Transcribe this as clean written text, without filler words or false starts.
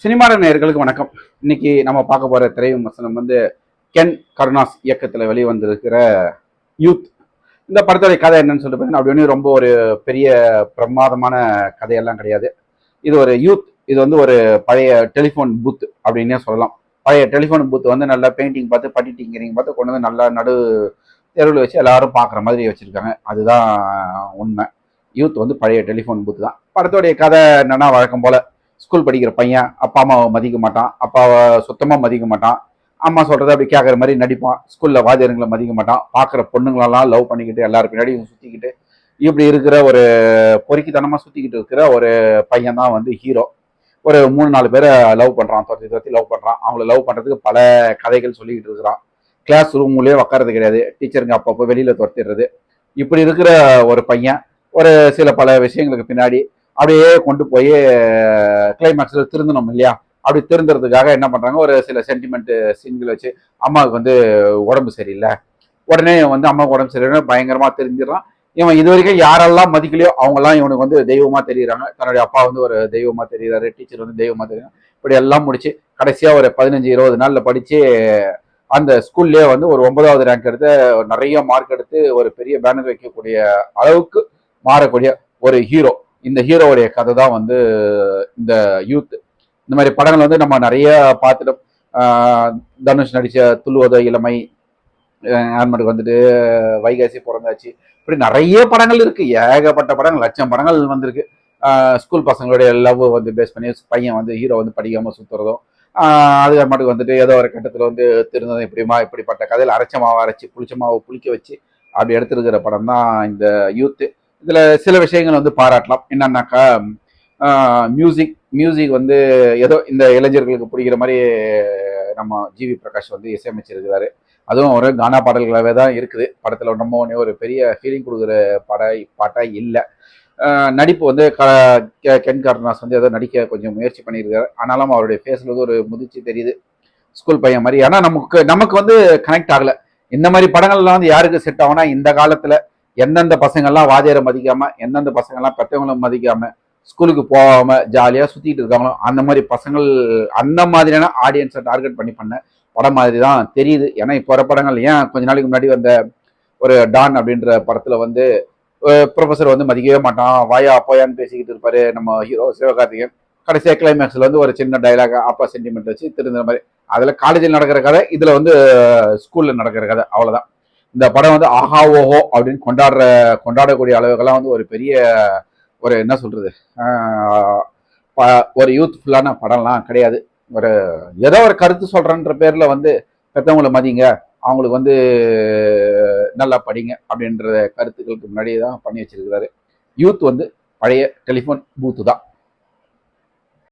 Cinema நேயர்களுக்கு வணக்கம். இன்னைக்கு நம்ம பார்க்க போற திரை விமர்சனம் கென் கருணாஸ் இயக்கத்தில் வெளிவந்திருக்கிற யூத். இந்த படத்துடைய கதை என்னன்னு சொல்லிட்டு பார்த்தீங்கன்னா அப்படி ஒன்றும் ரொம்ப ஒரு பெரிய பிரமாதமான கதையெல்லாம் கிடையாது. இது ஒரு யூத். இது ஒரு பழைய டெலிஃபோன் பூத் அப்படின்னே சொல்லலாம். பழைய டெலிஃபோன் பூத் நல்லா பெயிண்டிங் பார்த்து பட்டி டிங்கரிங் பார்த்து கொண்டு வந்து நல்லா நடு தெருவில் வச்சு எல்லாரும் பார்க்குற மாதிரி வச்சிருக்காங்க. அதுதான் உண்மை. யூத் பழைய டெலிஃபோன் பூத் தான். படத்துடைய கதை என்னன்னா, வழக்கம் போல ஸ்கூல் படிக்கிற பையன் அப்பா அம்மாவை மதிக்க மாட்டான், அப்பாவை சுத்தமாக மதிக்க மாட்டான், அம்மா சொல்கிறத அப்படி கேட்குற மாதிரி நடிப்பான், ஸ்கூலில் வாத்தியாரங்களை மதிக்க மாட்டான், பார்க்குற பொண்ணுங்களெல்லாம் லவ் பண்ணிக்கிட்டு எல்லாரும் பின்னாடியும் சுற்றிக்கிட்டு இப்படி இருக்கிற ஒரு பொறுக்கித்தனமாக சுற்றிக்கிட்டு இருக்கிற ஒரு பையன் தான் ஹீரோ. ஒரு 3-4 பேரை லவ் பண்ணுறான், துரத்தி லவ் பண்ணுறான். அவங்கள லவ் பண்ணுறதுக்கு பல கதைகள் சொல்லிக்கிட்டு இருக்கிறான். கிளாஸ் ரூம்லேயே உட்காரது கிடையாது, டீச்சருங்க அப்பப்போ வெளியில் துரத்திடுறது. இப்படி இருக்கிற ஒரு பையன் ஒரு சில பல விஷயங்களுக்கு பின்னாடி அப்படியே கொண்டு போய் கிளைமேக்ஸில் திருந்தணும் இல்லையா? அப்படி திருந்துறதுக்காக என்ன பண்ணுறாங்க, ஒரு சில சென்டிமெண்ட் சீன்கள் வச்சு அம்மாவுக்கு உடம்பு சரியில்லை, உடனே அம்மாவுக்கு உடம்பு சரியில்லை பயங்கரமாக தெரிஞ்சிடறான். இவன் இது வரைக்கும் யாரெல்லாம் மதிக்கலையோ அவங்கெல்லாம் இவனுக்கு தெய்வமாக தெரியுறாங்க. தன்னுடைய அப்பா ஒரு தெய்வமாக தெரியுறாரு, டீச்சர் தெய்வமாக தெரியுறாங்க. இப்படி எல்லாம் முடிச்சு கடைசியாக ஒரு 15-20 நாளில் படித்து அந்த ஸ்கூல்லேயே ஒரு 9வது ரேங்க் எடுத்து நிறைய மார்க் எடுத்து ஒரு பெரிய பேனர் வைக்கக்கூடிய அளவுக்கு மாறக்கூடிய ஒரு ஹீரோ. இந்த ஹீரோவுடைய கதை தான் இந்த யூத். இந்த மாதிரி படங்கள் நம்ம நிறைய பார்த்துட்டோம். தனுஷ் நடித்த துள்ளுவத இளமை, ஆன்மனுக்கு வைகாசி பிறந்தாச்சு, இப்படி நிறைய படங்கள் இருக்கு. ஏகப்பட்ட படங்கள், லட்சம் படங்கள் வந்திருக்கு. ஸ்கூல் பசங்களுடைய லவ் பேஸ் பண்ணி பையன் ஹீரோ படிக்காம சுத்துறதும், அது மட்டும் ஏதோ ஒரு கட்டத்தில் திருந்ததும், இப்படிப்பட்ட கதையில் அரைச்ச மாவை அரைச்சி புளிச்ச மாவை புளிக்க வச்சு அப்படி எடுத்துருக்கிற படம் தான் இந்த யூத்து. இதுல சில விஷயங்கள் பாராட்டலாம். என்னன்னாக்கா, மியூசிக் ஏதோ இந்த இளைஞர்களுக்கு பிடிக்கிற மாதிரி நம்ம ஜிவி பிரகாஷ் இசையமைச்சிருக்கிறாரு. அதுவும் ஒரு கானா பாடல்களாகவே தான் இருக்குது. படத்துல நம்ம ஒரு பெரிய ஃபீலிங் கொடுக்குற பாட்டா இல்லை. நடிப்பு கென் கருணாஸ் ஏதோ நடிக்க கொஞ்சம் முயற்சி பண்ணியிருக்காரு. ஆனாலும் அவருடைய ஃபேஸ்ல ஒரு முதிர்ச்சி தெரியுது, ஸ்கூல் பையன் மாதிரி. ஆனா நமக்கு கனெக்ட் ஆகல. இந்த மாதிரி படங்கள்லாம் யாருக்கு செட் ஆகும்னா, இந்த காலத்துல எந்தெந்த பசங்கள்லாம் வாத்தியாரை மதிக்காம, எந்தெந்த பசங்கள்லாம் பெற்றவங்களும் மதிக்காம ஸ்கூலுக்கு போகாம ஜாலியா சுத்திட்டு இருக்காங்களோ அந்த மாதிரி பசங்கள், அந்த மாதிரியான ஆடியன்ஸை டார்கெட் பண்ண படம் மாதிரி தான் தெரியுது. ஏன்னா இப்போ வர படங்கள், ஏன் கொஞ்ச நாளைக்கு முன்னாடி வந்த ஒரு டான் அப்படின்ற படத்துல ப்ரொஃபஸர் மதிக்கவே மாட்டான், வாயா அப்போயான்னு பேசிக்கிட்டு இருப்பாரு நம்ம ஹீரோ சிவகார்த்திகேயன். கடைசியா கிளைமேக்ஸ்ல ஒரு சின்ன டைலாக் அப்பா சென்டிமெண்ட் வச்சு திருந்துற மாதிரி. அதுல காலேஜில் நடக்கிற கதை, இதுல ஸ்கூல்ல நடக்கிற கதை, அவ்வளவுதான். இந்த படம் ஆஹா ஓஹோ அப்படின்னு கொண்டாடக்கூடிய அளவுக்கெல்லாம் ஒரு பெரிய ஒரு என்ன சொல்றது, ஒரு யூத்ஃபுல்லான படம்லாம் கிடையாது. ஒரு ஏதோ ஒரு கருத்து சொல்றன்ற பேர்ல பெற்றவங்களை மதிங்க, அவங்களுக்கு நல்லா படிங்க அப்படின்ற கருத்துக்களுக்கு முன்னாடியே தான் பண்ணி வச்சிருக்கிறாரு. யூத் பழைய டெலிஃபோன் பூத்து தான்.